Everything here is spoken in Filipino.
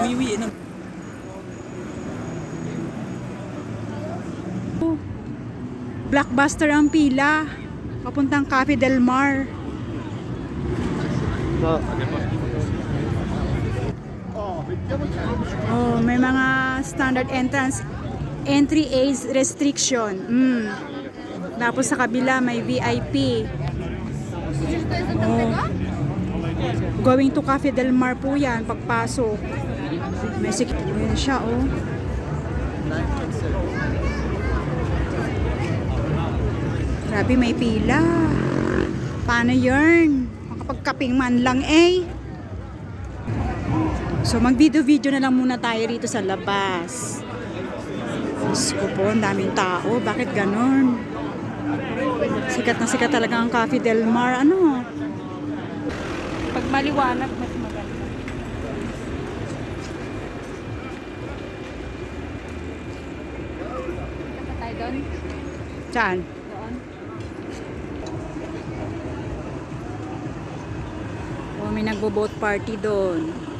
Wiwi na. Blockbuster ang pila. Papuntang Cafe Del Mar. Oh, may mga standard entrance. Entry age restriction. Tapos sa kabila may VIP. Oh. Going to Cafe Del Mar po yan pagpasok. May security siya, oh. Grabe, may pila. Paano yun? Makapagkaping man lang eh. So mag-video-video na lang muna tayo rito sa labas. Diyos ko po, ang daming tao. Bakit ganon? Sikat na sikat talaga ang Cafe Del Mar. Ano? Pag maliwanag, mas maganda. Punta tayo doon? Saan? Doon. Oh, may nagbo-boat party doon.